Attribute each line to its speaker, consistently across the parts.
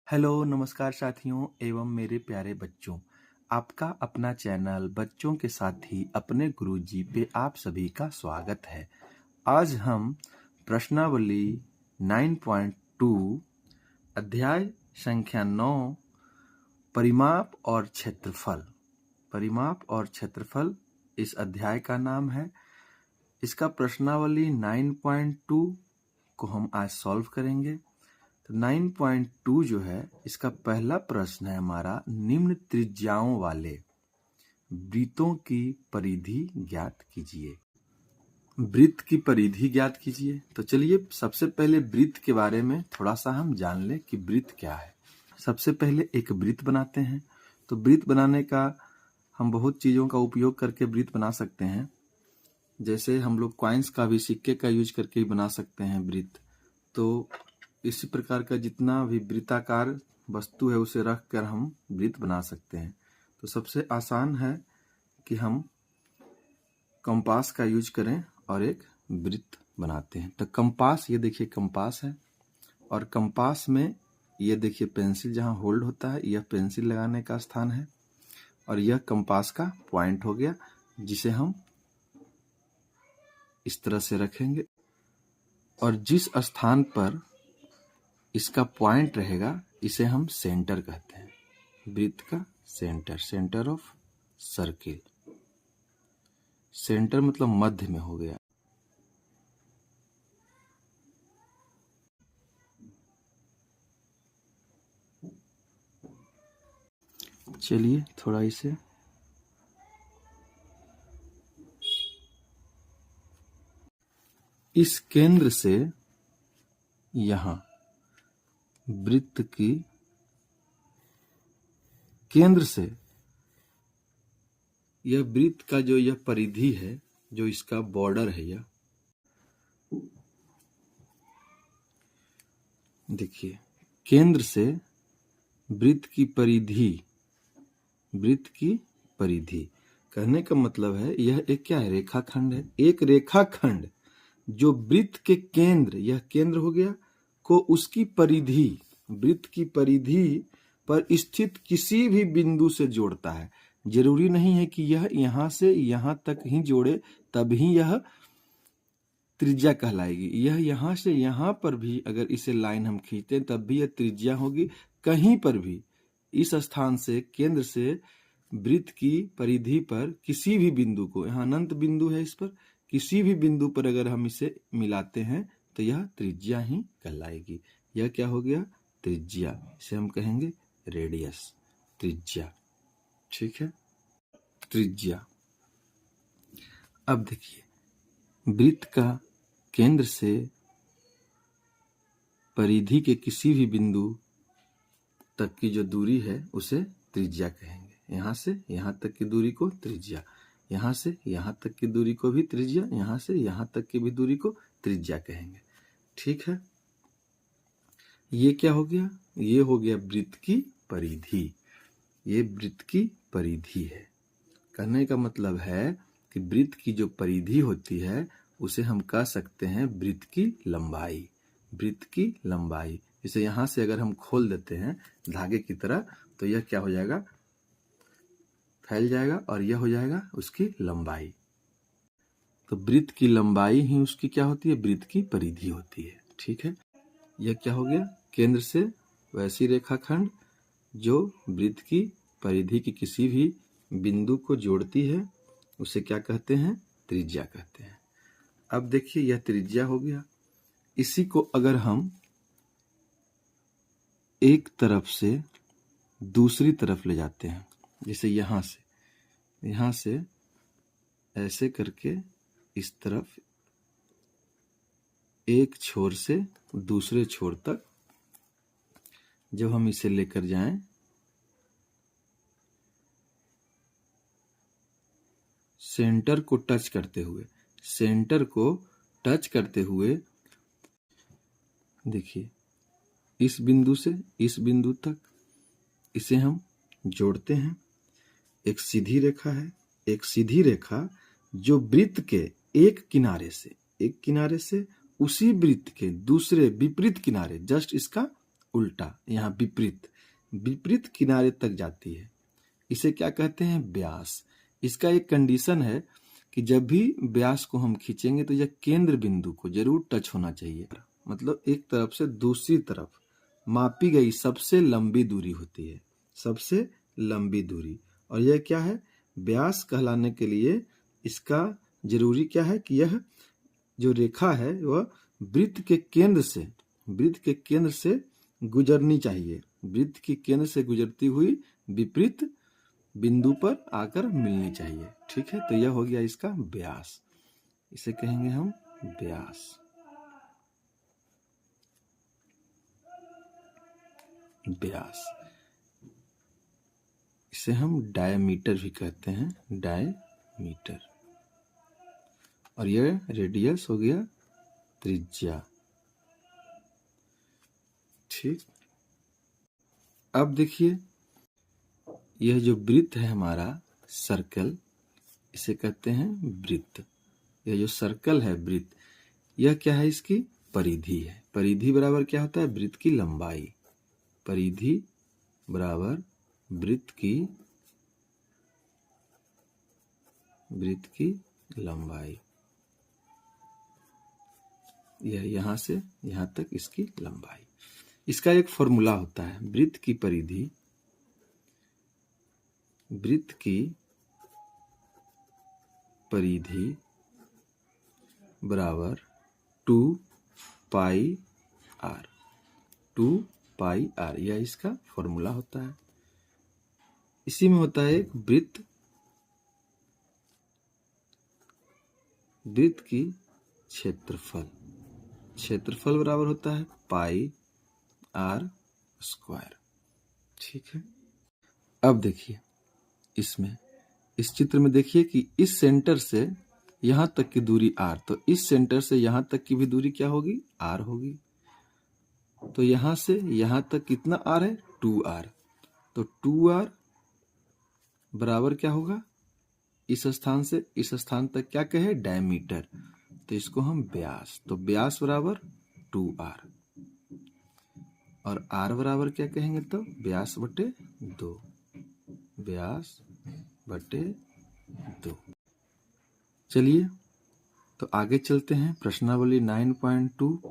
Speaker 1: Hello, नमस्कार साथियों एवं मेरे प्यारे बच्चों। आपका अपना चैनल बच्चों के साथी अपने गुरुजी पे आप सभी का स्वागत है। आज हम प्रश्नावली 9.2 अध्याय संख्या 9 परिमाप और क्षेत्रफल। परिमाप और क्षेत्रफल इस अध्याय का नाम है। इसका प्रश्नावली 9.2 को हम आज सॉल्व करेंगे। 9.2 जो है इसका पहला प्रश्न है हमारा, निम्न त्रिज्याओं वाले वृत्तों की परिधि ज्ञात कीजिए। वृत्त की परिधि ज्ञात कीजिए। तो चलिए सबसे पहले वृत्त के बारे में थोड़ा सा हम जान लें कि वृत्त क्या है। सबसे पहले एक वृत्त बनाते हैं। तो वृत्त बनाने का हम बहुत चीजों का उपयोग करके वृत्त बना सकते हैं। जैसे हम लोग कॉइन्स का भी, सिक्के का यूज करके भी बना सकते हैं वृत्त। तो इसी प्रकार का जितना भी वृत्ताकार वस्तु है उसे रख कर हम वृत्त बना सकते हैं। तो सबसे आसान है कि हम कंपास का यूज करें और एक वृत्त बनाते हैं। तो कंपास, ये देखिए कंपास है, और कंपास में ये देखिए पेंसिल जहाँ होल्ड होता है, यह पेंसिल लगाने का स्थान है, और यह कंपास का पॉइंट हो गया, जिसे हम इस तरह से रखेंगे। और जिस स्थान पर इसका पॉइंट रहेगा इसे हम सेंटर कहते हैं। वृत्त का centre, centre of circle. Centre मतलब मध्य में हो गया। चलिए थोड़ा इसे इस केंद्र से यहां वृत्त की केंद्र से यह वृत्त का जो यह परिधि है, जो इसका बॉर्डर है, यह देखिए केंद्र से वृत्त की परिधि, वृत्त की परिधि कहने का मतलब है यह एक क्या है, रेखाखंड है। एक रेखाखंड जो वृत्त के केंद्र, यह केंद्र हो गया, को उसकी परिधि, वृत्त की परिधि पर स्थित किसी भी बिंदु से जोड़ता है। जरूरी नहीं है कि यह यहां से यहां तक ही जोड़े तभी यह त्रिज्या कहलाएगी। यह यहां से यहां पर भी अगर इसे लाइन हम खींचते हैं तब भी यह त्रिज्या होगी। कहीं पर भी इस स्थान से, केंद्र से वृत्त की परिधि पर किसी भी बिंदु को, यहाँ अनंत बिंदु है, इस पर किसी भी बिंदु पर अगर हम इसे मिलाते हैं तो यह त्रिज्या ही कहलाएगी। यह क्या हो गया, त्रिज्या। इसे हम कहेंगे रेडियस, त्रिज्या। ठीक है, त्रिज्या। अब देखिए वृत्त का केंद्र से परिधि के किसी भी बिंदु तक की जो दूरी है उसे त्रिज्या कहेंगे। यहां से यहां तक की दूरी को त्रिज्या, यहां से यहां तक की दूरी को भी त्रिज्या, यहां से यहां तक की भी दूरी को त्रिज्या कहेंगे। ठीक है, ये क्या हो गया, ये हो गया वृत्त की परिधि। ये वृत्त की परिधि है। कहने का मतलब है कि वृत्त की जो परिधि होती है उसे हम कह सकते हैं वृत्त की लंबाई। वृत्त की लंबाई, इसे यहां से अगर हम खोल देते हैं धागे की तरह तो यह क्या हो जाएगा, फैल जाएगा, और यह हो जाएगा उसकी लंबाई। तो वृत्त की लंबाई ही उसकी क्या होती है, वृत्त की परिधि होती है। ठीक है, यह क्या हो गया, केंद्र से वैसी रेखाखंड जो वृत्त की परिधि की किसी भी बिंदु को जोड़ती है उसे क्या कहते हैं, त्रिज्या कहते हैं। अब देखिए यह त्रिज्या हो गया। इसी को अगर हम एक तरफ से दूसरी तरफ ले जाते हैं, जैसे यहां से ऐसे करके इस तरफ एक छोर से दूसरे छोर तक जब हम इसे लेकर जाएं, सेंटर को टच करते हुए, सेंटर को टच करते हुए देखिए इस बिंदु से इस बिंदु तक इसे हम जोड़ते हैं। एक सीधी रेखा है, एक सीधी रेखा जो वृत्त के एक किनारे से उसी वृत्त के दूसरे विपरीत किनारे, जस्ट इसका उल्टा, यहाँ विपरीत, विपरीत किनारे तक जाती है, इसे क्या कहते हैं, व्यास। इसका एक कंडीशन है कि जब भी व्यास को हम खींचेंगे तो यह केंद्र बिंदु को जरूर टच होना चाहिए। मतलब एक तरफ से दूसरी तरफ मापी गई सबसे लंबी दूरी होती है, सबसे लंबी दूरी। और यह क्या है, व्यास कहलाने के लिए इसका जरूरी क्या है कि यह जो रेखा है वह वृत्त के केंद्र से गुजरनी चाहिए, वृत्त के केंद्र से गुजरती हुई विपरीत बिंदु पर आकर मिलनी चाहिए। ठीक है, तो यह हो गया इसका व्यास, इसे कहेंगे हम व्यास। व्यास, इसे हम डायमीटर भी कहते हैं, डायमीटर। और यह रेडियस हो गया त्रिज्या। ठीक, अब देखिए यह जो वृत्त है हमारा सर्कल, इसे कहते हैं वृत्त। यह जो सर्कल है वृत्त, यह क्या है, इसकी परिधि है। परिधि बराबर क्या होता है, वृत्त की लंबाई। परिधि बराबर वृत्त की लंबाई। यह यहां से यहां तक इसकी लंबाई। इसका एक फॉर्मूला होता है, वृत्त की परिधि बराबर 2 पाई आर। 2 पाई आर, यह इसका फॉर्मूला होता है। इसी में होता है एक वृत्त की क्षेत्रफल बराबर होता है पाई आर स्क्वायर। ठीक है, अब देखिए इसमें, इस चित्र में देखिए कि इस सेंटर से यहां तक की दूरी r, तो इस सेंटर से यहां तक की भी दूरी क्या होगी, r होगी। तो यहां से यहां तक कितना r है, 2r। तो 2r बराबर क्या होगा, इस स्थान से इस स्थान तक क्या कहे, डायमीटर। तो इसको हम व्यास, तो व्यास बराबर 2r। और r बराबर क्या कहेंगे, तो व्यास बटे 2, व्यास बटे 2। चलिए तो आगे चलते हैं। प्रश्नावली 9.2।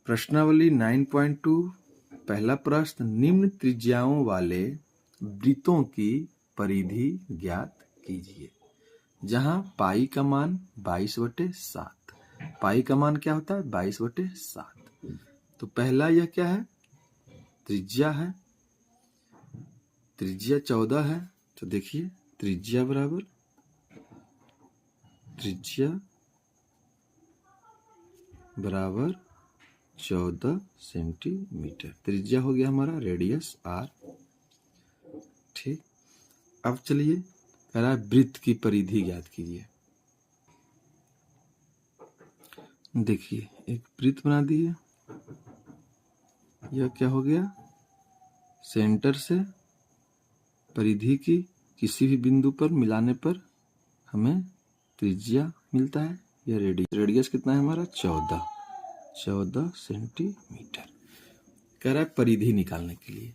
Speaker 1: प्रश्नावली 9.2 पहला प्रश्न, निम्न त्रिज्याओं वाले वृत्तों की परिधि ज्ञात कीजिए। जहां पाई का मान 22/7, पाई का मान क्या होता है, 22/7। तो पहला यह क्या है, त्रिज्या है, त्रिज्या 14 है। तो देखिए त्रिज्या बराबर, त्रिज्या बराबर 14 सेंटीमीटर। त्रिज्या हो गया हमारा, रेडियस r। ठीक, अब चलिए कह रहा है वृत्त की परिधि ज्ञात कीजिए। देखिए एक वृत्त बना दिए, यह क्या हो गया, सेंटर से परिधि की किसी भी बिंदु पर मिलाने पर हमें त्रिज्या मिलता है। यह रेडियस कितना है हमारा, 14 सेंटीमीटर। कह रहा है परिधि निकालने के लिए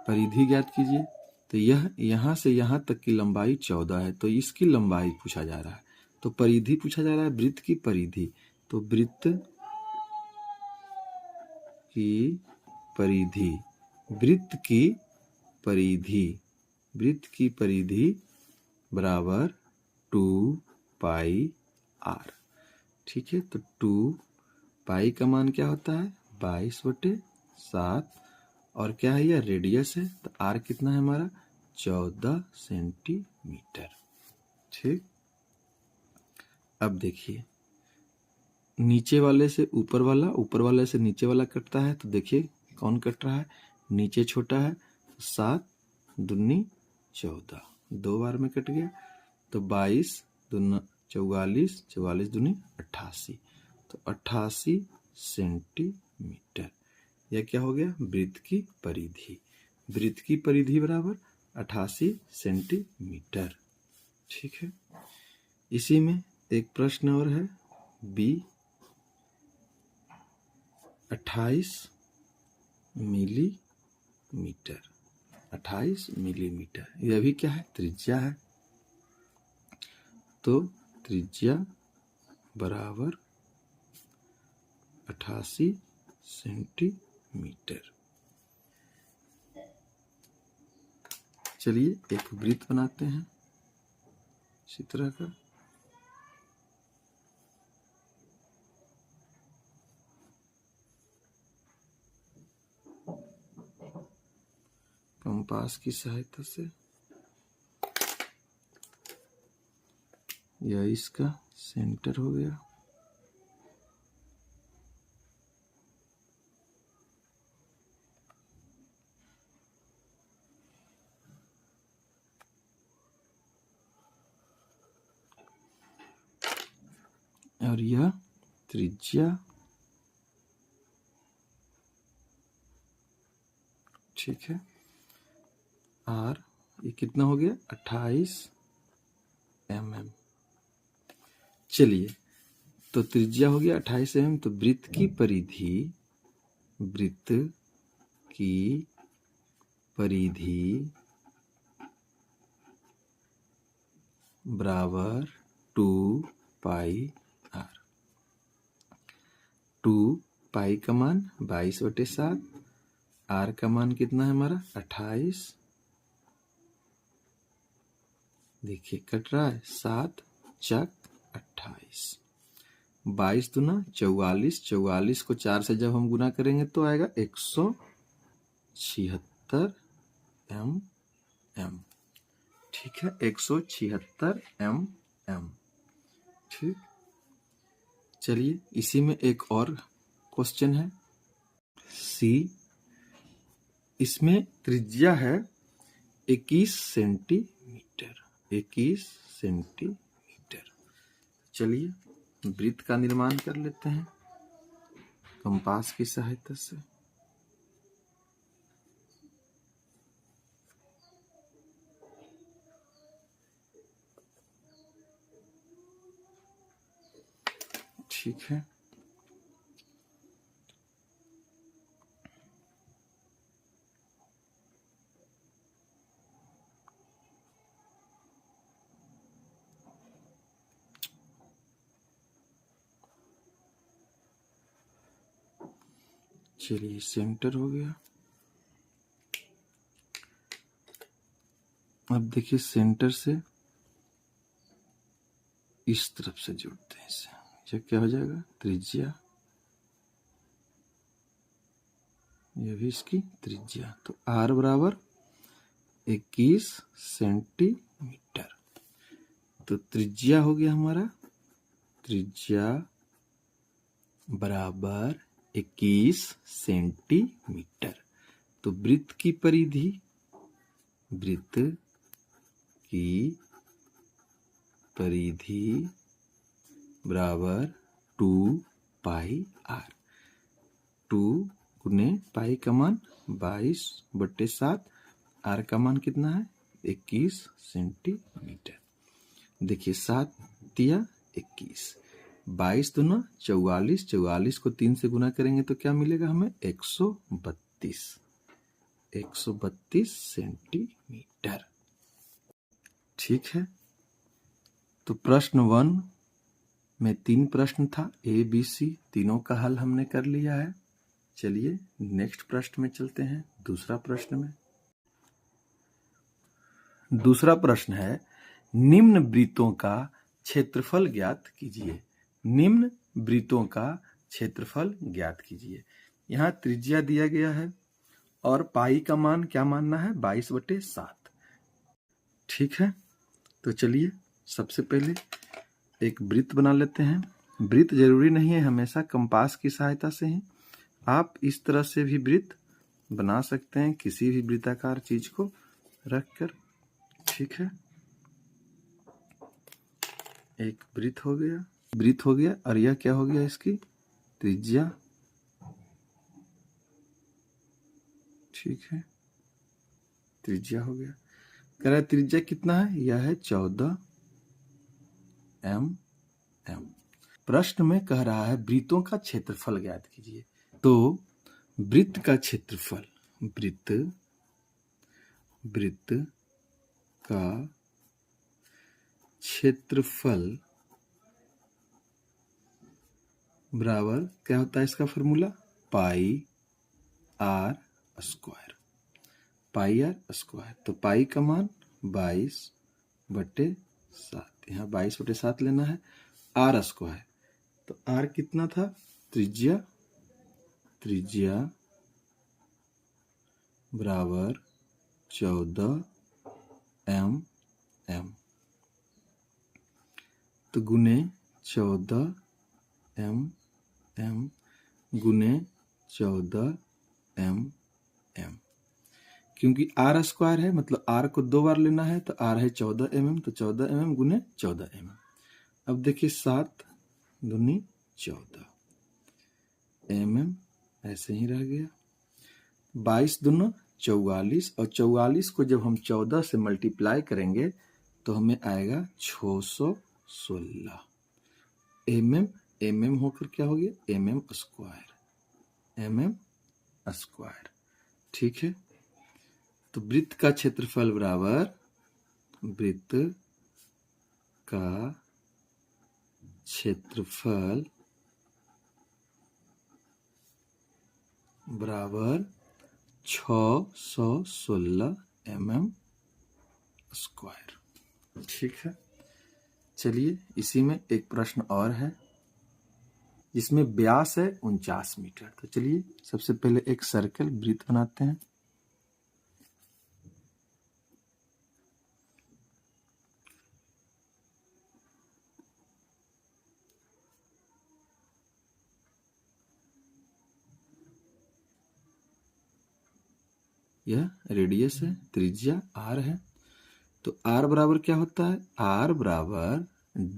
Speaker 1: परिधि ज्ञात कीजिए। तो यह यहां से यहां तक की लंबाई 14 है, तो इसकी लंबाई पूछा जा रहा है। तो परिधि पूछा जा रहा है, वृत्त की परिधि। तो वृत्त की परिधि, वृत्त की परिधि बराबर 2 पाई आर। ठीक है, तो 2 पाई का मान क्या होता है, 22/7। और क्या है, यह रेडियस है। तो आर कितना है हमारा, 14 सेंटीमीटर। ठीक, अब देखिए नीचे वाले से ऊपर वाला, ऊपर वाले से नीचे वाला कटता है। तो देखिए कौन कट रहा है, नीचे छोटा है, 7 दूनी 14, 2 बार में कट गया। तो 22 दूना 44, 44 दूनी 88, तो 88 सेंटीमीटर। यह क्या हो गया, वृत्त की परिधि। वृत्त की परिधि बराबर 88 सेंटीमीटर। ठीक है, इसी में एक प्रश्न और है, B 28 मिलीमीटर, 28 मिलीमीटर। यह भी क्या है? त्रिज्या है। तो त्रिज्या बराबर 88 सेंटीमीटर। चलिए एक वृत्त बनाते हैं इसी तरह का। कंपास की सहायता से यह इसका सेंटर हो गया। और यह त्रिज्या, ठीक है। और ये कितना हो गया? 28 mm। चलिए, तो त्रिज्या हो गया 28 mm। तो वृत्त की परिधि बराबर 2 पाई r। 2 पाई का मान 22/7, r का मान कितना है हमारा? 28। देखिए कट रहा है, 7 चक 28, 22 दूना 44, 44 को 4 से जब हम गुना करेंगे तो आएगा 176 mm। ठीक है, 176 mm। ठीक, चलिए इसी में एक और क्वेश्चन है सी। इसमें त्रिज्या है 21 सेंटीमीटर। 21 सेंटीमीटर। चलिए वृत्त का निर्माण कर लेते हैं कंपास की सहायता से। ठीक है, चलिए सेंटर हो गया। अब देखिए सेंटर से इस तरफ से जोड़ते हैं इसे। ये क्या हो जाएगा? त्रिज्या, ये भी इसकी त्रिज्या। तो r बराबर 21 सेंटीमीटर। तो त्रिज्या हो गया हमारा, त्रिज्या बराबर 21 सेंटीमीटर। तो वृत्त की परिधि बराबर 2 पाई r। 2 गुने पाई का मान 22/7, r का मान कितना है? 21 सेंटीमीटर। देखिए 7 दिया 21, 22 दूना 44, 44 को 3 से गुना करेंगे तो क्या मिलेगा हमें? 132 सेंटीमीटर। ठीक है, तो प्रश्न 1 में 3 प्रश्न था, A, B, C, तीनों का हल हमने कर लिया है। चलिए नेक्स्ट प्रश्न में चलते हैं। दूसरा प्रश्न में, दूसरा प्रश्न है निम्न वृत्तों का क्षेत्रफल ज्ञात कीजिए। निम्न वृत्तों का क्षेत्रफल ज्ञात कीजिए। यहाँ त्रिज्या दिया गया है और पाई का मान क्या मानना है? 22/7। ठीक है, तो चलिए सबसे पहले एक वृत्त बना लेते हैं। वृत्त जरूरी नहीं है हमेशा कंपास की सहायता से ही, आप इस तरह से भी वृत्त बना सकते हैं किसी भी वृत्ताकार चीज को रखकर। ठीक है, एक वृत्त हो गया और यह क्या हो गया? इसकी त्रिज्या। ठीक है, त्रिज्या हो गया। कह रहा है त्रिज्या कितना है? यह है 14 mm। प्रश्न में कह रहा है वृत्तों का क्षेत्रफल ज्ञात कीजिए। तो वृत्त का क्षेत्रफल, वृत्त का क्षेत्रफल बराबर क्या होता है इसका formula, pi are square, pi are square. तो पाई का मान 22/7, यहाँ 22/7 लेना है। आर स्क्वायर, तो आर कितना था, त्रिज्या बराबर 14 mm, तो गुने 14 mm गुने 14 mm, क्योंकि आर स्क्वायर है मतलब आर को 2 बार लेना है, तो आर है 14 mm, तो 14 mm गुने 14 mm। अब देखिए 7 दूनी 14 mm, ऐसे ही रह गया। 22 दूना 44, और 44 को जब हम 14 से मल्टीप्लाई करेंगे तो हमें आएगा 616 mm होकर क्या हो गया, mm स्क्वायर। ठीक है, तो वृत्त का क्षेत्रफल बराबर, वृत्त का क्षेत्रफल बराबर 616 mm स्क्वायर। ठीक है, चलिए इसी में एक प्रश्न और है जिसमें व्यास है 49 मीटर। तो चलिए सबसे पहले एक सर्कल वृत्त बनाते हैं। यह रेडियस है, त्रिज्या आर है। तो आर बराबर क्या होता है, आर बराबर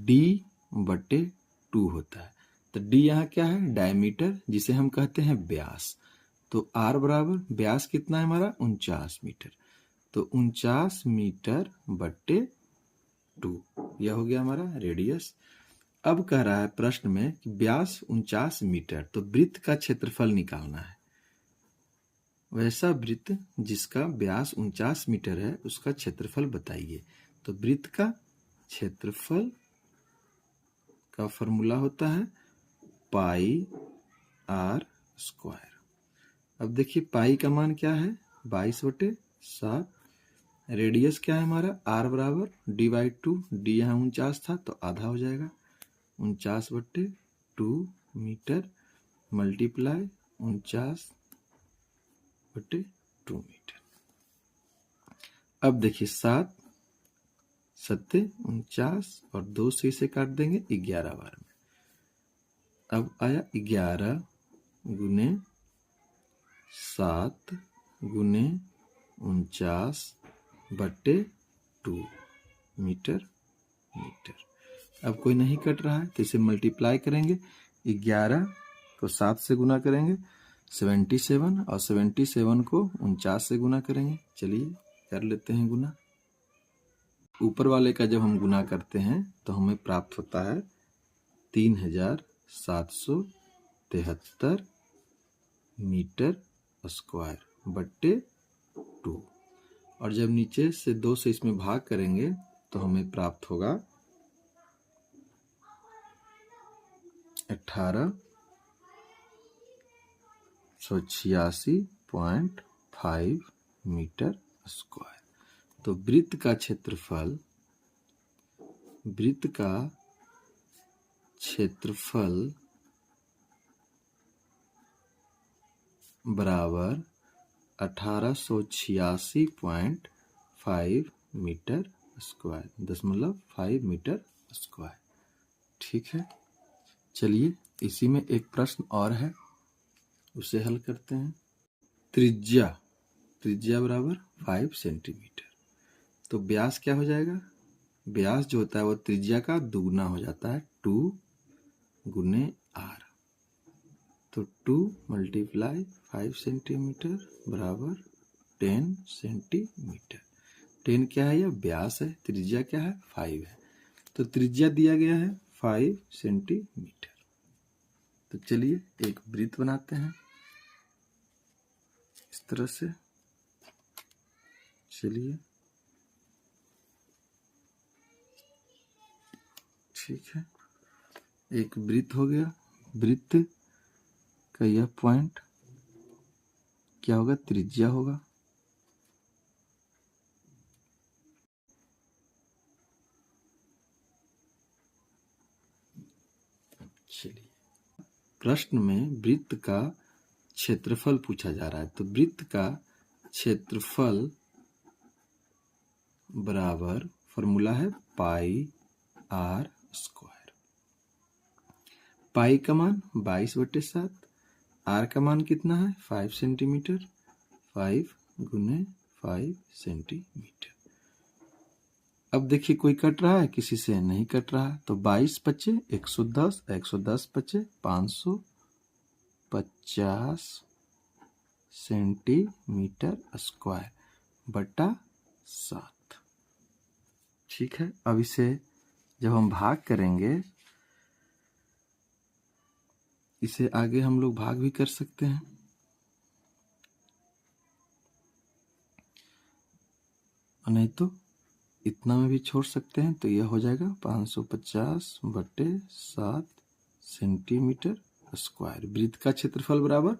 Speaker 1: D/2 होता है। तो D यहाँ क्या है, डायमीटर, जिसे हम कहते हैं व्यास। तो आर बराबर व्यास कितना है हमारा, 49 मीटर। तो 49 मीटर बट्टे 2, यह हो गया हमारा रेडियस। अब कह रहा है प्रश्न में कि व्यास 49 मीटर, तो वृत्त का क्षेत्रफल निकालना है। वैसा वृत्त जिसका व्यास 49 मीटर है उसका क्षेत्रफल बताइए। तो वृत्त का क्षेत्रफल का फॉर्मूला होता है पाई आर स्क्वायर। अब देखिए पाई का मान क्या है, 22/7। रेडियस क्या है हमारा, आर बराबर D/2, D यहाँ 49 था तो आधा हो जाएगा, 49/2 मीटर मल्टीप्लाई 49/2 मीटर। अब देखिए 7 7 49 और 2 से इसे काट देंगे 11 बार में। अब आया 11 गुने 7 गुने 49/2 मीटर। अब कोई नहीं कट रहा है तो इसे मल्टीप्लाई करेंगे। 11 को 7 से गुना करेंगे 77, और 77 को 49 से गुना करेंगे। चलिए कर लेते हैं गुना। ऊपर वाले का जब हम गुना करते हैं तो हमें प्राप्त होता है 3773 मीटर स्क्वायर बट्टे 2, और जब नीचे से 2 से इसमें भाग करेंगे तो हमें प्राप्त होगा 1886.5 मीटर स्क्वायर। तो वृत्त का क्षेत्रफल बराबर 1886.5 मीटर स्क्वायर, 0.5 मीटर स्क्वायर। ठीक है, चलिए इसी में एक प्रश्न और है, उसे हल करते हैं। त्रिज्या बराबर 5 सेंटीमीटर। तो व्यास क्या हो जाएगा, व्यास जो होता है वो त्रिज्या का दुगुना हो जाता है, 2 गुने आर। तो 2 × 5 सेंटीमीटर बराबर 10 सेंटीमीटर। 10 क्या है, यह व्यास है, त्रिज्या क्या है 5 है। तो त्रिज्या दिया गया है 5 सेंटीमीटर। तो चलिए एक वृत्त बनाते हैं। इस तरह से। चलिए ठीक है, एक वृत्त हो गया। वृत्त का यह पॉइंट क्या होगा, त्रिज्या होगा। चलिए, प्रश्न में वृत्त का क्षेत्रफल पूछा जा रहा है, तो वृत्त का क्षेत्रफल बराबर फॉर्मूला है पाई आर स्क्वायर। पाई का मान 22/7, आर का मान कितना है 5 सेंटीमीटर, 5 गुने 5 सेंटीमीटर। अब देखिए कोई कट रहा है, किसी से नहीं कट रहा है, तो 22 पच्चे 110, 110 पच्चे 550 सेंटीमीटर स्क्वायर बटा 7। ठीक है, अब इसे जब हम भाग करेंगे, इसे आगे हम लोग भाग भी कर सकते हैं, नहीं तो इतना में भी छोड़ सकते हैं। तो यह हो जाएगा 550/7 सेंटीमीटर स्क्वायर। वृत्त का क्षेत्रफल बराबर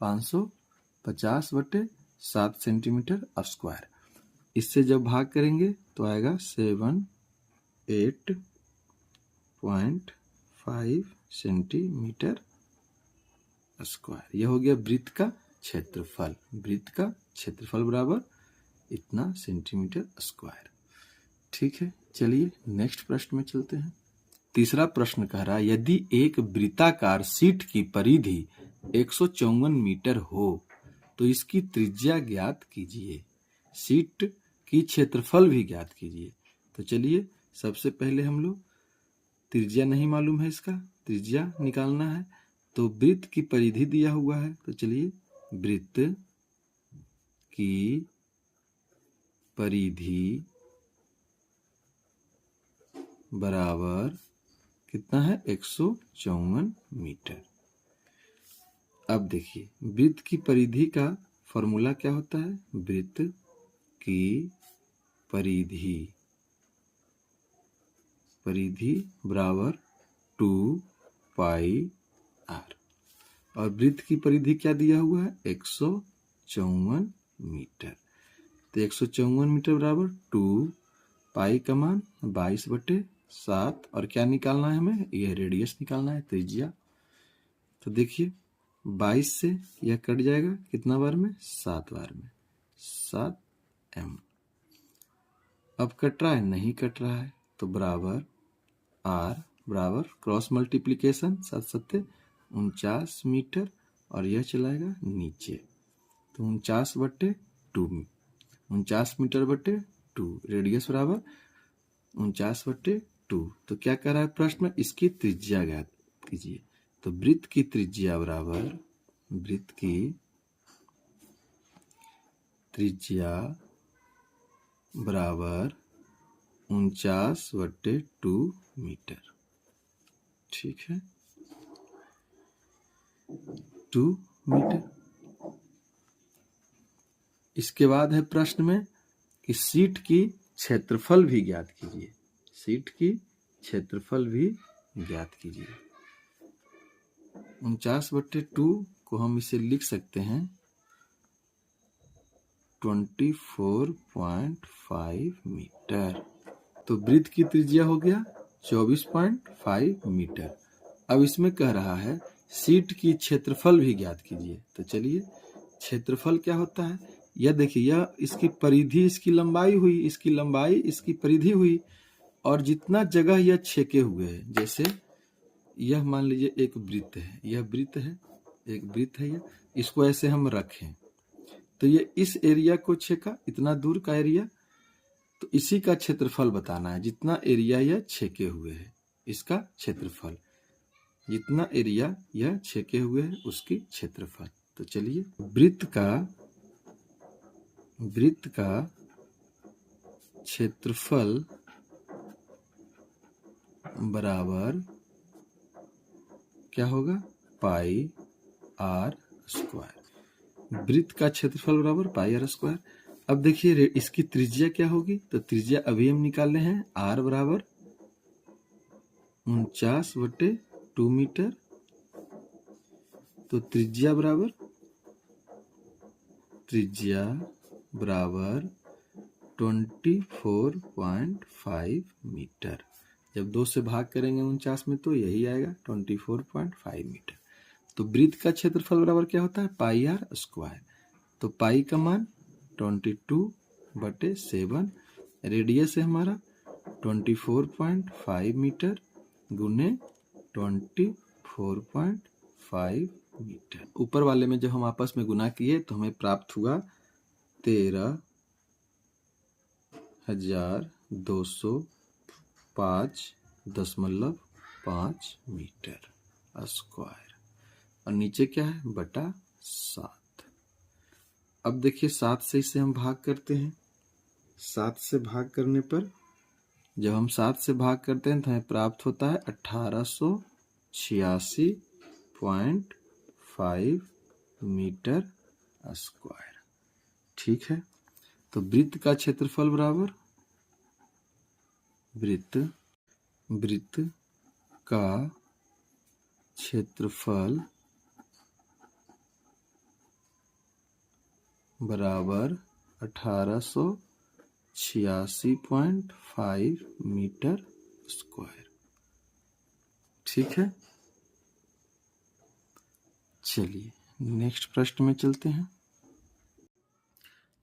Speaker 1: 550/7 सेंटीमीटर स्क्वायर। इससे जब भाग करेंगे तो आएगा 78.5 सेंटीमीटर स्क्वायर। यह हो गया वृत्त का क्षेत्रफल। वृत्त का क्षेत्रफल बराबर इतना सेंटीमीटर स्क्वायर। ठीक है, चलिए नेक्स्ट प्रश्न में चलते हैं। तीसरा प्रश्न कह रहा है, यदि एक वृत्ताकार शीट की परिधि 154 मीटर हो तो इसकी त्रिज्या ज्ञात कीजिए, शीट की क्षेत्रफल भी ज्ञात कीजिए। तो चलिए सबसे पहले हम लोग, त्रिज्या नहीं मालूम है, इसका त्रिज्या निकालना है। तो वृत्त की परिधि दिया हुआ है, तो चलिए वृत्त की परिधि बराबर कितना है 154 मीटर। अब देखिए वृत्त की परिधि का फॉर्मूला क्या होता है, वृत्त की परिधि बराबर 2 पाई आर, और वृत्त की परिधि क्या दिया हुआ है 154 मीटर। तो 154 मीटर बराबर 2 पाई का मान 22/7, और क्या निकालना है हमें, यह रेडियस निकालना है, त्रिज्या। तो देखिए 22 से यह कट जाएगा कितना बार में, 7 बार में, 7 m। अब कट रहा है, नहीं कट रहा है, तो बराबर r बराबर क्रॉस मल्टीप्लीकेशन 7 7 49 मीटर, और यह चलाएगा नीचे, तो 49/2, 49 मीटर/2, रेडियस बराबर 49/2। तो क्या कह रहा है प्रश्न में, इसकी त्रिज्या ज्ञात कीजिए। तो वृत्त की त्रिज्या बराबर 49/2 मीटर। ठीक है, 2 मीटर। इसके बाद है प्रश्न में कि शीट की क्षेत्रफल भी ज्ञात कीजिए, शीट की क्षेत्रफल भी ज्ञात कीजिए। 49/2 को हम इसे लिख सकते हैं 24.5 मीटर। तो वृत्त की त्रिज्या हो गया 24.5 मीटर। अब इसमें कह रहा है शीट की क्षेत्रफल भी ज्ञात कीजिए। तो चलिए क्षेत्रफल क्या होता है, यह देखिए, यह इसकी परिधि, इसकी लंबाई हुई, इसकी लंबाई, इसकी परिधि हुई, और जितना जगह यह छेके हुए है, जैसे यह मान लीजिए एक वृत्त है, यह वृत्त है, एक वृत्त है, यह इसको ऐसे हम रखें, तो ये इस एरिया को छेका, इतना दूर का एरिया, तो इसी का क्षेत्रफल बताना है। जितना एरिया यह छेके हुए है, इसका क्षेत्रफल, जितना एरिया यह छेके हुए है उसकी क्षेत्रफल। तो चलिए वृत्त का क्षेत्रफल बराबर क्या होगा, पाई आर स्क्वायर। वृत्त का क्षेत्रफल बराबर पाई आर स्क्वायर। अब देखिए इसकी त्रिज्या क्या होगी, तो त्रिज्या अभी हम निकाले हैं, आर बराबर 49/2 मीटर। तो त्रिज्या बराबर 24.5 मीटर। जब 2 से भाग करेंगे 49 में तो यही आएगा 24.5 मीटर। तो वृत्त का क्षेत्रफल बराबर क्या होता है, पाई आर स्क्वायर। तो पाई का मान 22/7, रेडियस है हमारा 24.5 मीटर गुने 24.5 मीटर। ऊपर वाले में जब हम आपस में गुना किए तो हमें प्राप्त हुआ 13,205.5 मीटर स्क्वायर। और नीचे क्या है, बटा 7। अब देखिए 7 से इसे हम भाग करते हैं। 7 से भाग करने पर जब हम 7 से भाग करते हैं तो हमें प्राप्त होता है 1886.5 मीटर स्क्वायर। ठीक है, तो वृत्त का क्षेत्रफल बराबर वृत्त का क्षेत्रफल बराबर 1886.5 मीटर स्क्वायर। ठीक है, चलिए नेक्स्ट प्रश्न में चलते हैं।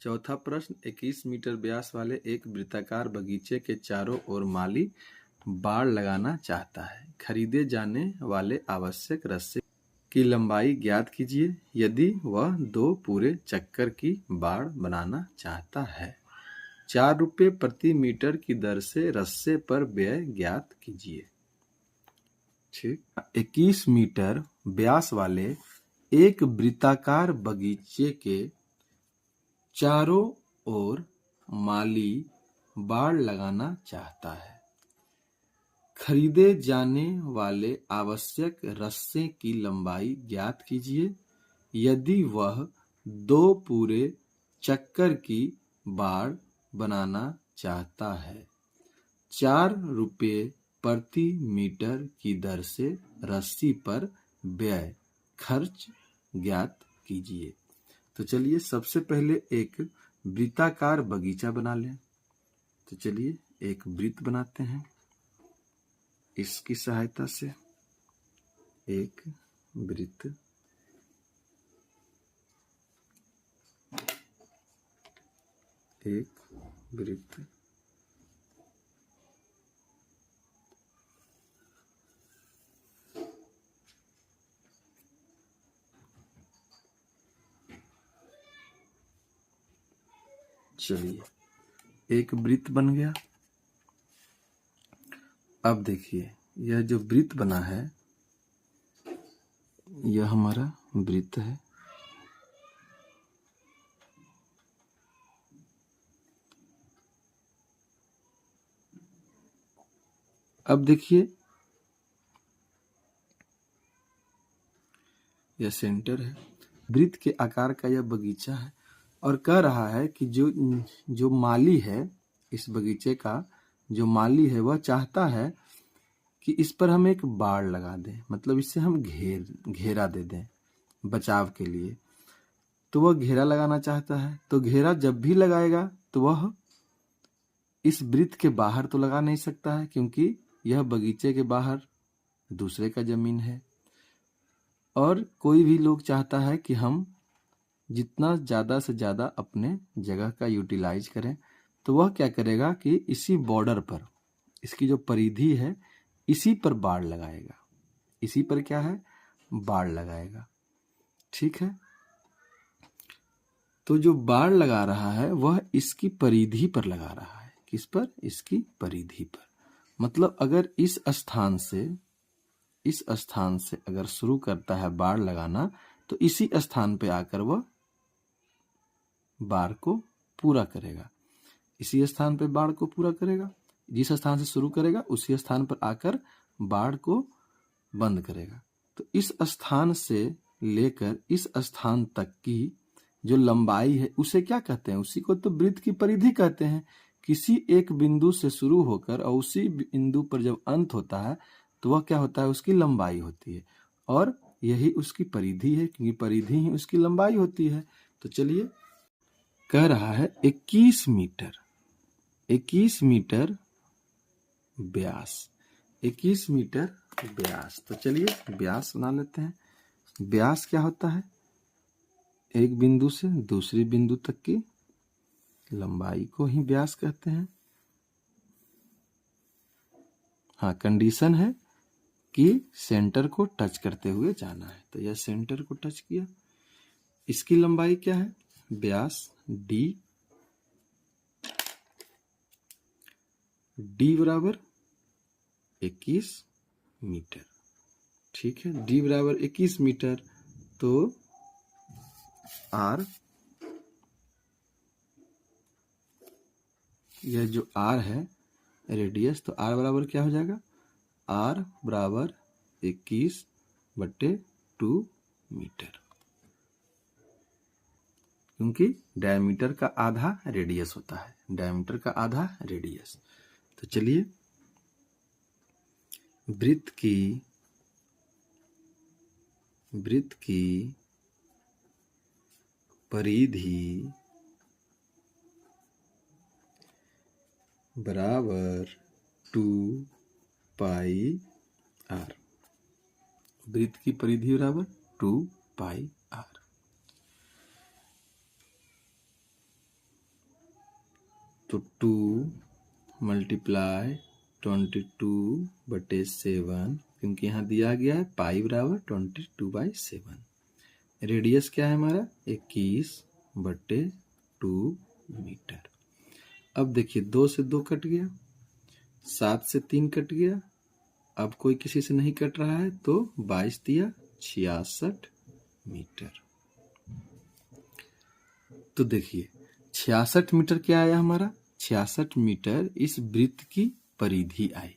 Speaker 1: चौथा प्रश्न, 21 मीटर व्यास वाले एक वृत्ताकार बगीचे के चारों ओर माली बाड़ लगाना चाहता है। खरीदे जाने वाले आवश्यक रस्से की लंबाई ज्ञात कीजिए यदि वह 2 पूरे चक्कर की बाड़ बनाना चाहता है। 4 रुपये प्रति मीटर की दर से रस्से पर व्यय ज्ञात कीजिए। ठीक, 21 मीटर व्यास वाले एक वृत्ताकार बगीचे के चारों ओर माली बाड़ लगाना चाहता है। खरीदे जाने वाले आवश्यक रस्से की लंबाई ज्ञात कीजिए यदि वह 2 पूरे चक्कर की बाड़ बनाना चाहता है। 4 रुपये प्रति मीटर की दर से रस्सी पर व्यय खर्च ज्ञात कीजिए। तो चलिए सबसे पहले एक वृत्ताकार बगीचा बना लें। तो चलिए एक वृत्त बनाते हैं, इसकी सहायता से एक वृत्त चलिए एक वृत्त बन गया। अब देखिए यह जो वृत्त बना है यह हमारा वृत्त है। अब देखिए यह सेंटर है, वृत्त के आकार का यह बगीचा है और कह रहा है कि जो माली है इस बगीचे का, जो माली है वह चाहता है कि इस पर हम एक बाड़ लगा दें, मतलब इससे हम घेरा दे दें बचाव के लिए। तो वह घेरा लगाना चाहता है। तो घेरा जब भी लगाएगा तो वह इस वृत्त के बाहर तो लगा नहीं सकता है क्योंकि यह बगीचे के बाहर दूसरे का जमीन है। और कोई भी लोग चाहता है कि हम जितना ज़्यादा से ज़्यादा अपने जगह का यूटिलाइज करें, तो वह क्या करेगा कि इसी बॉर्डर पर, इसकी जो परिधि है इसी पर बाड़ लगाएगा। इसी पर क्या है, बाड़ लगाएगा। ठीक है, तो जो बाड़ लगा रहा है वह इसकी परिधि पर लगा रहा है। किस पर, इसकी परिधि पर। मतलब अगर इस स्थान से अगर शुरू करता है बाड़ लगाना तो इसी स्थान पे आकर वह बाड़ को पूरा करेगा। इसी स्थान पे बाड़ को पूरा करेगा। जिस स्थान से शुरू करेगा उसी स्थान पर आकर बाड़ को बंद करेगा। तो इस स्थान से लेकर इस स्थान तक की जो लंबाई है उसे क्या कहते हैं? उसी को तो वृत्त की परिधि कहते हैं। किसी एक बिंदु से शुरू होकर और उसी बिंदु पर जब अंत होता है तो वह क्या होता है? उसकी लंबाई होती है, और यही उसकी परिधि है, क्योंकि परिधि ही उसकी लंबाई होती है। तो चलिए, कह रहा है 21 मीटर, 21 मीटर व्यास, 21 मीटर व्यास। तो चलिए व्यास बना लेते हैं। व्यास क्या होता है? एक बिंदु से दूसरी बिंदु तक की लंबाई को ही व्यास कहते हैं। हाँ, कंडीशन है कि सेंटर को टच करते हुए जाना है। तो यह सेंटर को टच किया। इसकी लंबाई क्या है? व्यास डी बराबर 21 मीटर। ठीक है, डी बराबर 21 मीटर। तो आर, यह जो आर है रेडियस, तो आर बराबर क्या हो जाएगा? आर बराबर 21/2 मीटर, क्योंकि डायमीटर का आधा रेडियस होता है, डायमीटर का आधा रेडियस। तो चलिए, वृत्त की परिधि बराबर 2πr। वृत्त की परिधि बराबर 2πr। तो 2 × 22/7, क्योंकि यहाँ दिया गया है पाई बराबर 22/7। रेडियस क्या है हमारा? 21/2 मीटर। अब देखिए, 2 से 2 कट गया, 7 से 3 कट गया, अब कोई किसी से नहीं कट रहा है, तो 22 दिया 66 मीटर। तो देखिए 66 मीटर क्या आया हमारा? 66 मीटर इस वृत्त की परिधि आई।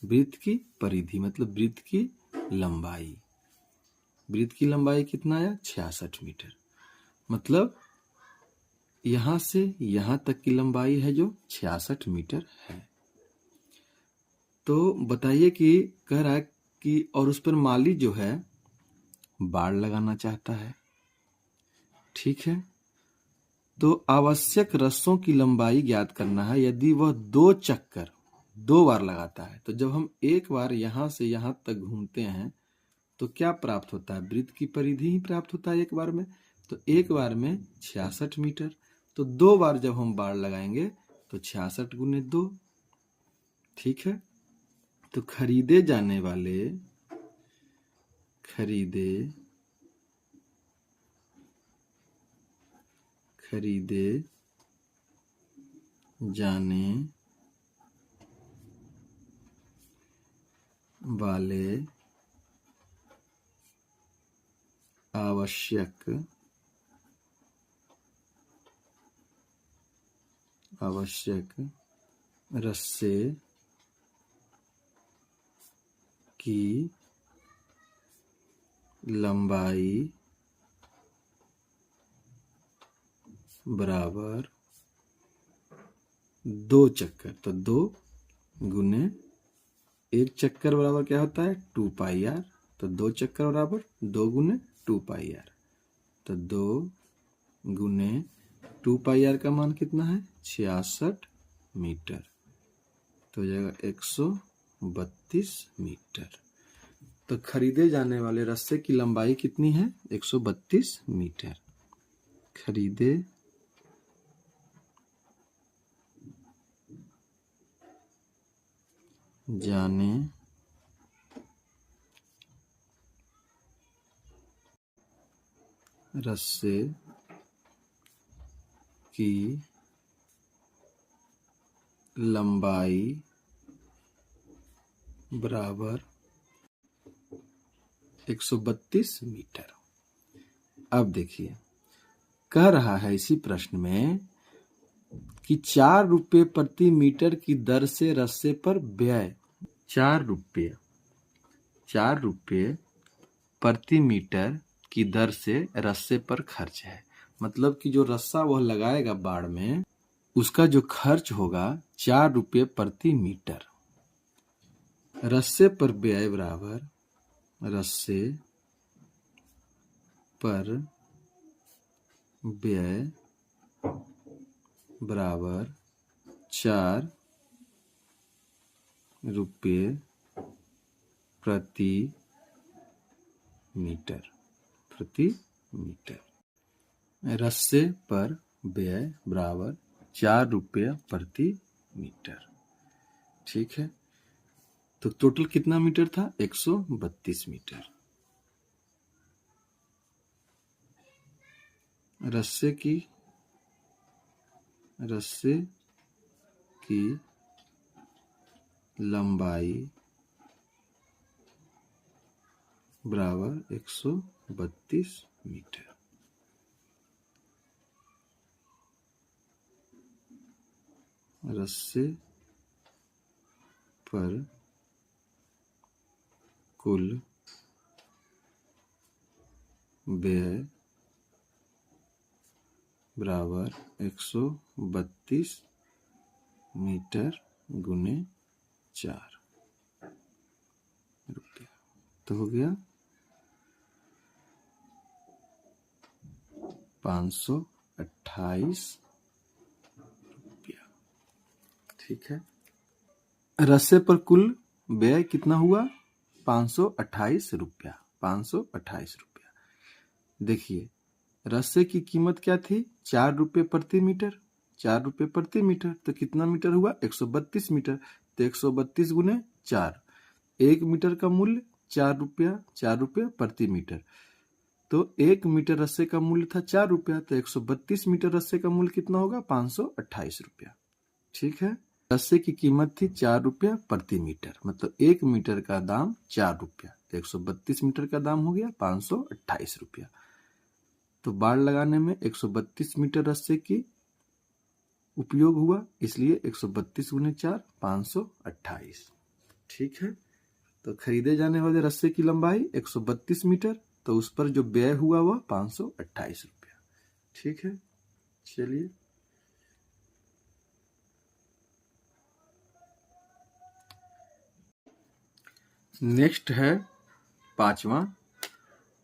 Speaker 1: वृत्त की परिधि मतलब वृत्त की लंबाई। वृत्त की लंबाई कितना आया? 66 मीटर। मतलब यहां से यहां तक की लंबाई है जो 66 मीटर है। तो बताइए कि कह रहा है कि और उस पर माली जो है बाड़ लगाना चाहता है। ठीक है, तो आवश्यक रस्सों की लंबाई ज्ञात करना है। यदि वह 2 चक्कर 2 बार लगाता है, तो जब हम एक बार यहां से यहां तक घूमते हैं तो क्या प्राप्त होता है? वृत्त की परिधि ही प्राप्त होता है एक बार में। तो एक बार में 66 मीटर, तो 2 बार जब हम बाड़ लगाएंगे तो 66 × 2। ठीक है, तो खरीदे जाने वाले आवश्यक रस्से की लंबाई बराबर 2 चक्कर। तो 2 × 1 चक्कर बराबर क्या होता है? 2πr। तो 2 चक्कर बराबर 2 × 2πr। तो 2 × 2πr का मान कितना है? 66 मीटर। तो हो जाएगा 132 मीटर। तो खरीदे जाने वाले रस्से की लंबाई कितनी है? 132 मीटर। खरीदे जाने रस्से की लंबाई बराबर 132 मीटर। अब देखिए, कह रहा है इसी प्रश्न में कि 4 रुपये प्रति मीटर की दर से रस्से पर व्यय 4 रुपये प्रति मीटर की दर से रस्से पर खर्च है। मतलब कि जो रस्सा वह लगाएगा बाड़ में, उसका जो खर्च होगा 4 रुपये प्रति मीटर। रस्से पर व्यय बराबर रस्से पर व्यय बराबर 4 रुपये प्रति मीटर। रस्से पर व्यय बराबर 4 रुपये प्रति मीटर। ठीक है, तो टोटल कितना मीटर था? 132 मीटर। रस्से की लंबाई बराबर 132 मीटर। रस्से पर कुल व्यय बराबर 132 मीटर गुने 4 रुपया, तो हो गया 528 रुपया। ठीक है, रस्से पर कुल व्यय कितना हुआ? 528 रुपया। 528 रुपया। देखिए, रस्से की कीमत क्या थी? 4 रुपये प्रति मीटर। 4 रुपये प्रति मीटर, तो कितना मीटर हुआ? 132 मीटर। तो 132 गुने 4, 1 मीटर का मूल्य 4 रुपया। 4 रुपये प्रति मीटर, तो 1 मीटर रस्से का मूल्य था 4 रुपया, तो 132 मीटर रस्से का मूल्य कितना होगा? 528 रुपया। ठीक है, रस्से की कीमत थी 4 रुपया प्रति मीटर, मतलब 1 मीटर का दाम 4 रुपया, तो 132 मीटर का दाम हो गया 528 रुपया। तो बाड़ लगाने में 132 मीटर रस्से की उपयोग हुआ, इसलिए 132 गुने 4 528। ठीक है, तो खरीदे जाने वाले रस्से की लंबाई 132 मीटर, तो उस पर जो व्यय हुआ वह 528 रुपया। ठीक है, चलिए नेक्स्ट है 5वां।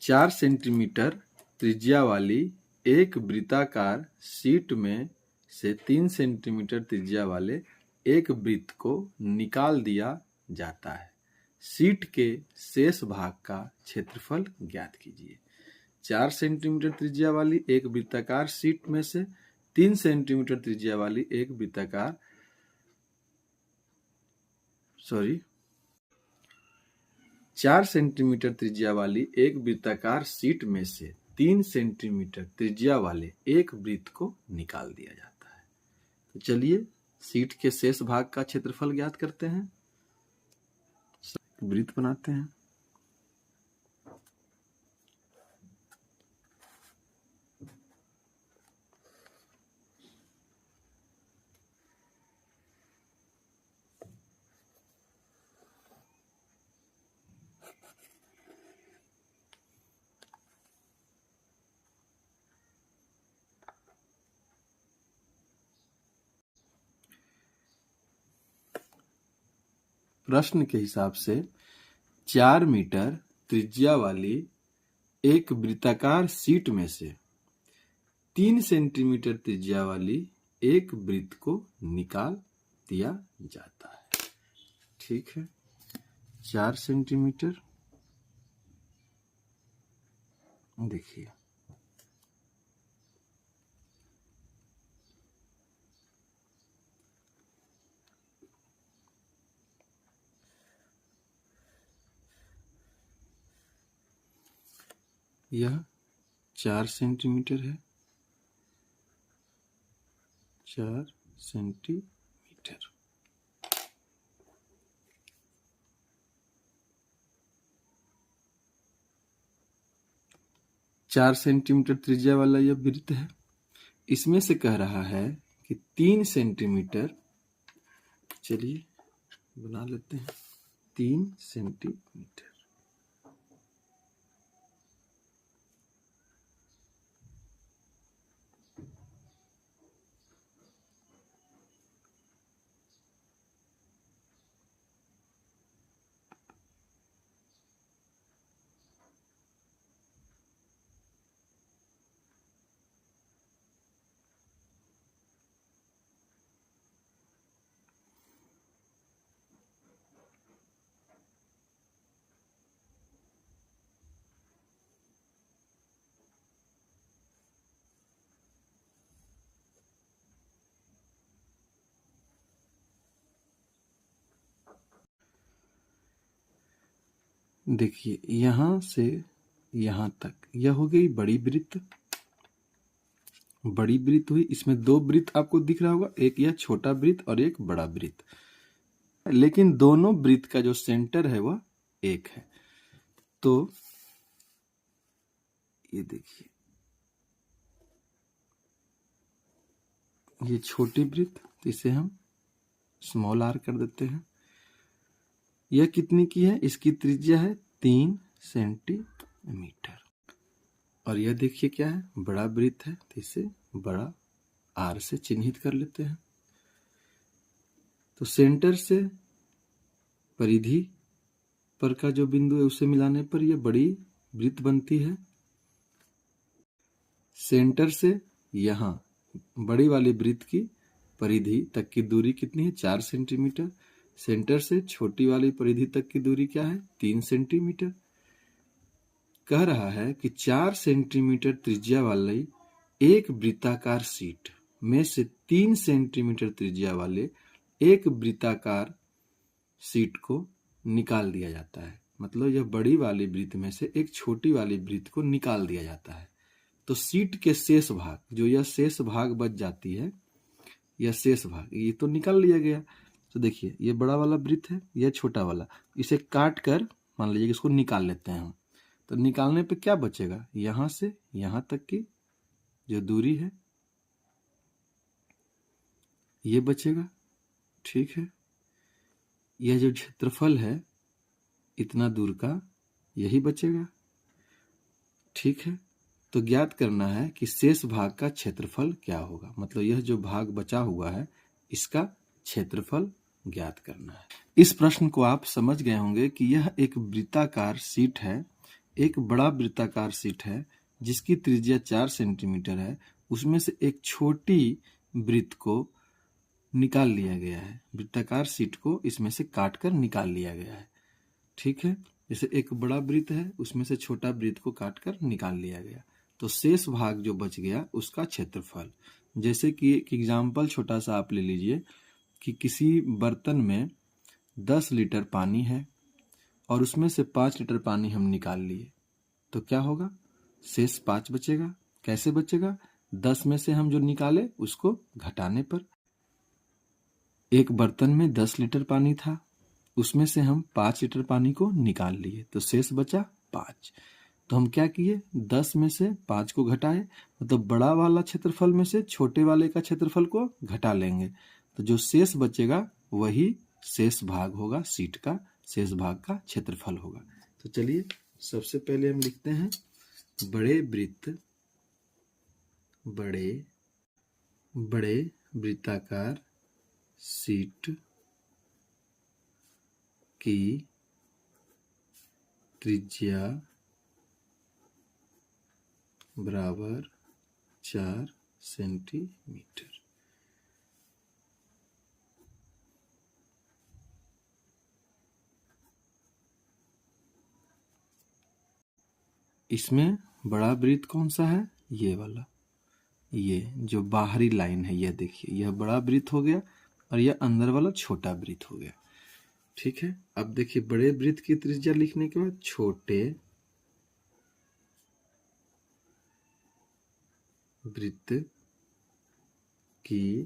Speaker 1: 4 सेंटीमीटर त्रिज्या वाली एक वृत्ताकार शीट में से 3 सेंटीमीटर त्रिज्या वाले एक वृत्त को निकाल दिया जाता है। शीट के शेष भाग का क्षेत्रफल ज्ञात कीजिए। 4 सेंटीमीटर त्रिज्या वाली एक वृत्ताकार शीट में से 3 सेंटीमीटर त्रिज्या वाली एक वृत्ताकार 4 सेंटीमीटर त्रिज्या वाली एक वृत्ताकार शीट में से 3 सेंटीमीटर त्रिज्या वाले एक वृत्त को निकाल दिया जाता है। तो चलिए शीट के शेष भाग का क्षेत्रफल ज्ञात करते हैं। वृत्त बनाते हैं। प्रश्न के हिसाब से 4 मीटर त्रिज्या वाली एक वृत्ताकार शीट में से 3 सेंटीमीटर त्रिज्या वाली एक वृत्त को निकाल दिया जाता है। ठीक है, 4 सेंटीमीटर, देखिए यह 4 सेंटीमीटर है। 4 सेंटीमीटर, चार सेंटीमीटर त्रिज्या वाला यह वृत्त है। इसमें से कह रहा है कि 3 सेंटीमीटर, चलिए बना लेते हैं 3 सेंटीमीटर। देखिए यहां से यहां तक यह हो गई बड़ी वृत्त। बड़ी वृत्त हुई, इसमें दो वृत्त आपको दिख रहा होगा, एक यह छोटा वृत्त और एक बड़ा वृत्त, लेकिन दोनों वृत्त का जो सेंटर है वह एक है। तो ये देखिए, ये छोटी वृत्त, तो इसे हम स्मॉल आर कर देते हैं। यह कितनी की है? इसकी त्रिज्या है 3 सेंटीमीटर। और यह देखिए क्या है? बड़ा वृत्त है, तो इसे बड़ा आर से चिन्हित कर लेते हैं। तो सेंटर से परिधि पर का जो बिंदु है उसे मिलाने पर यह बड़ी वृत्त बनती है। सेंटर से यहां बड़ी वाली वृत्त की परिधि तक की दूरी कितनी है? 4 सेंटीमीटर। सेंटर से छोटी वाली परिधि तक की दूरी क्या है? 3 सेंटीमीटर। कह रहा है कि 4 सेंटीमीटर त्रिज्या वाली एक वृत्ताकार शीट में से 3 सेंटीमीटर त्रिज्या वाले एक वृत्ताकार शीट को निकाल दिया जाता है। मतलब यह बड़ी वाली वृत्त में से एक छोटी वाली वृत्त को निकाल दिया जाता है। तो शीट के शेष भाग, जो यह शेष भाग बच जाती है, यह शेष भाग ये तो निकाल लिया गया। तो देखिए ये बड़ा वाला वृत्त है, यह छोटा वाला, इसे काट कर मान लीजिए कि इसको निकाल लेते हैं हम। तो निकालने पे क्या बचेगा? यहां से यहां तक की जो दूरी है ये बचेगा, ठीक है। यह जो क्षेत्रफल है इतना दूर का, यही बचेगा, ठीक है। तो ज्ञात करना है कि शेष भाग का क्षेत्रफल क्या होगा। मतलब यह जो भाग बचा हुआ है इसका क्षेत्रफल ज्ञात करना है। इस प्रश्न को आप समझ गए होंगे कि यह एक वृत्ताकार शीट है, एक बड़ा वृत्ताकार शीट है जिसकी त्रिज्या 4 सेंटीमीटर है। उसमें से एक छोटी वृत्त को निकाल लिया गया है। वृत्ताकार शीट को इसमें से काट कर निकाल लिया गया है, ठीक है। जैसे एक बड़ा वृत्त है, उसमें से छोटा वृत्त को काट कर निकाल लिया गया। तो शेष भाग जो बच गया उसका क्षेत्रफल। जैसे कि एक एग्जाम्पल छोटा सा आप ले लीजिए कि किसी बर्तन में 10 लीटर पानी है और उसमें से 5 लीटर पानी हम निकाल लिए, तो क्या होगा? शेष 5 बचेगा। कैसे बचेगा? 10 में से हम जो निकाले उसको घटाने पर। एक बर्तन में 10 लीटर पानी था, उसमें से हम 5 लीटर पानी को निकाल लिए, तो शेष बचा 5। तो हम क्या किए? 10 में से 5 को घटाए, मतलब बड़ा वाला क्षेत्रफल में से छोटे वाले का क्षेत्रफल को घटा लेंगे, तो जो शेष बचेगा वही शेष भाग होगा, शीट का शेष भाग का क्षेत्रफल होगा। तो चलिए सबसे पहले हम लिखते हैं बड़े वृत्ताकार शीट की त्रिज्या बराबर 4 सेंटीमीटर। इसमें बड़ा वृत्त कौन सा है? ये वाला, ये जो बाहरी लाइन है, यह देखिए यह बड़ा वृत्त हो गया और यह अंदर वाला छोटा वृत्त हो गया, ठीक है। अब देखिए बड़े वृत्त की त्रिज्या लिखने के बाद छोटे वृत्त की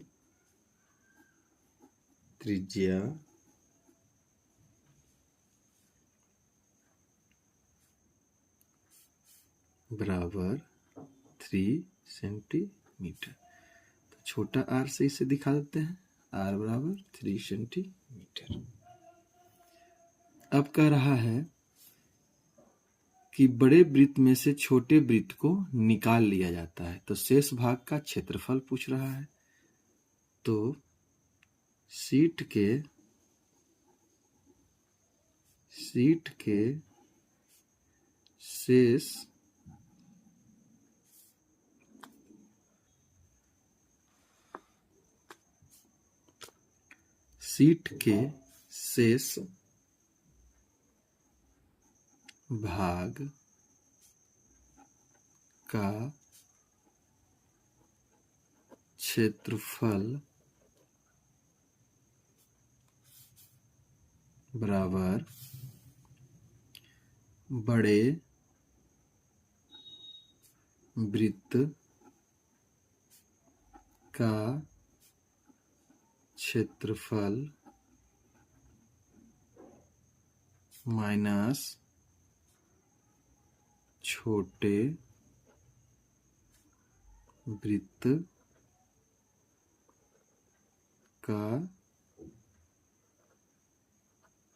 Speaker 1: त्रिज्या बराबर 3 सेंटीमीटर। तो छोटा आर से इसे दिखा देते हैं, आर बराबर 3 सेंटीमीटर। अब कह रहा है कि बड़े वृत्त में से छोटे वृत्त को निकाल लिया जाता है, तो शेष भाग का क्षेत्रफल पूछ रहा है। तो शीट के शेष भाग का क्षेत्रफल बराबर बड़े वृत्त का क्षेत्रफल माइनस छोटे वृत्त का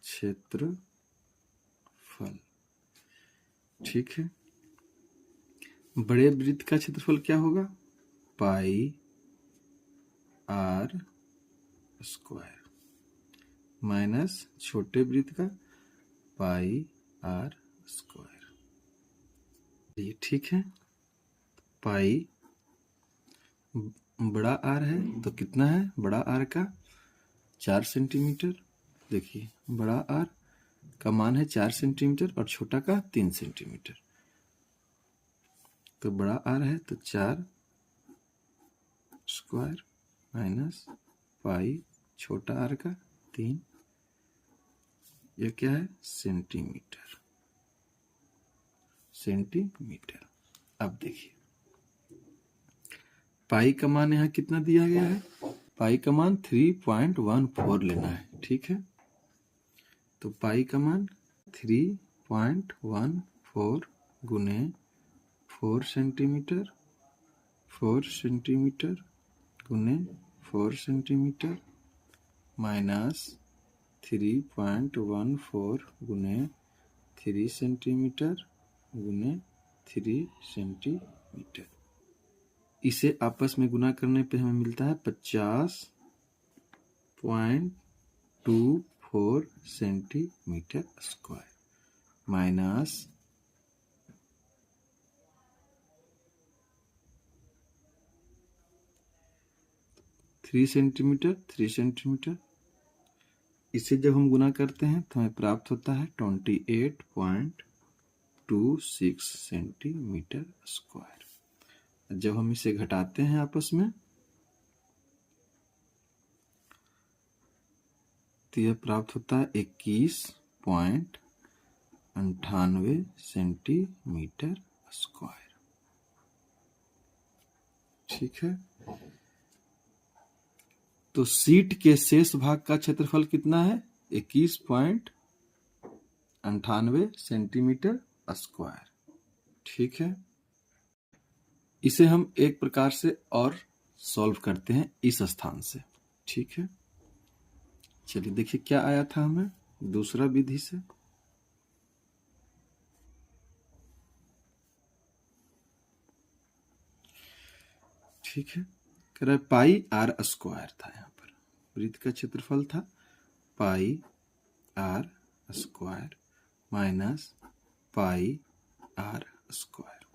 Speaker 1: क्षेत्रफल। ठीक है, बड़े वृत्त का क्षेत्रफल क्या होगा? पाई आर स्क्वायर माइनस छोटे वृत्त का पाई आर स्क्वायर। ये ठीक है, पाई बड़ा आर है तो कितना है? बड़ा आर का 4 सेंटीमीटर। देखिए, बड़ा आर का मान है 4 सेंटीमीटर और छोटा का 3 सेंटीमीटर। तो बड़ा आर है तो 4 स्क्वायर माइनस पाई छोटा आर का 3। यह क्या है? सेंटीमीटर। सेंटीमीटर। अब देखिए, पाई का मान यहाँ कितना दिया गया है? पाई का मान 3.14 लेना है। ठीक है, तो पाई का मान 3.14 गुने 4 सेंटीमीटर, 4 सेंटीमीटर गुने 4 सेंटीमीटर माइनस 3.14 गुने 3 सेंटीमीटर गुने 3 सेंटीमीटर। इसे आपस में गुना करने पे हमें मिलता है 50.24 centimetre square minus 3 centimetre, 3 centimetre. इसे जब हम गुना करते हैं तो हमें प्राप्त होता है 28.26 सेंटीमीटर स्क्वायर। जब हम इसे घटाते हैं आपस में तो यह प्राप्त होता है 21.98 सेंटीमीटर स्क्वायर। ठीक है, तो शीट के शेष भाग का क्षेत्रफल कितना है? 21.98 सेंटीमीटर स्क्वायर। ठीक है, इसे हम एक प्रकार से और सॉल्व करते हैं इस स्थान से। ठीक है, चलिए देखिए क्या आया था हमें दूसरा विधि से। ठीक है, कह रहा है पाई आर स्क्वायर था। यहाँ पर वृत्त का क्षेत्रफल था pi are square minus pi are square.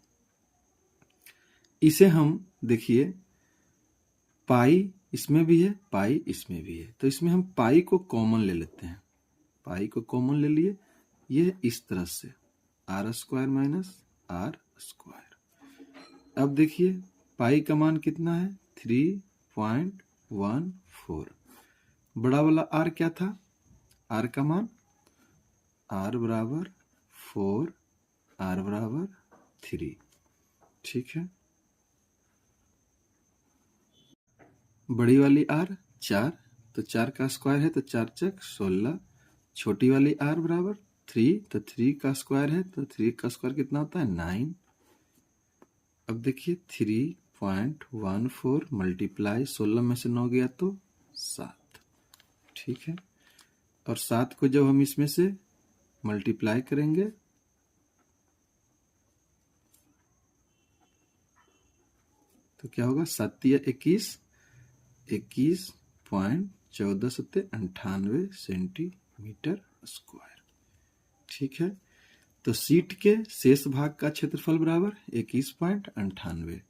Speaker 1: इसे हम देखिए, पाई इसमें भी है, पाई इसमें भी है, तो इसमें हम पाई को कॉमन ले लेते हैं। पाई को कॉमन ले लिए, ये इस तरह से R square minus R square. अब देखिए पाई का मान कितना है? 3.14। बड़ा वाला आर क्या था? आर का मान आर बराबर 4, आर बराबर 3। ठीक है, बड़ी वाली आर 4, तो 4 का स्क्वायर है तो 4 चक 16। छोटी वाली आर बराबर 3, तो 3 का स्क्वायर है तो 3 का स्क्वायर कितना होता है? 9। अब देखिए 3.14 मल्टीप्लाई 16 में से 9 गया तो 7। ठीक है, और 7 को जब हम इसमें से मल्टीप्लाई करेंगे तो क्या होगा? 7 या 21, 21.1498 सेंटीमीटर स्क्वायर। ठीक है, तो शीट के शेष भाग का क्षेत्रफल बराबर 21.98।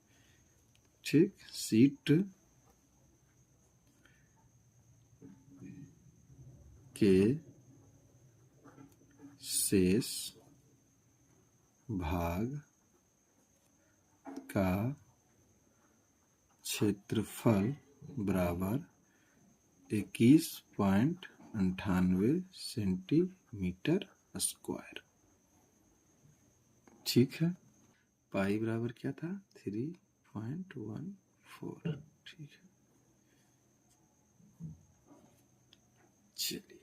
Speaker 1: ठीक, शीट के शेष भाग का क्षेत्रफल बराबर 21.98 सेंटीमीटर स्क्वायर। ठीक है, पाई बराबर क्या था? 3.14। ठीक है,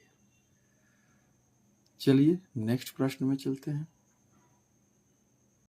Speaker 1: चलिए नेक्स्ट प्रश्न में चलते हैं।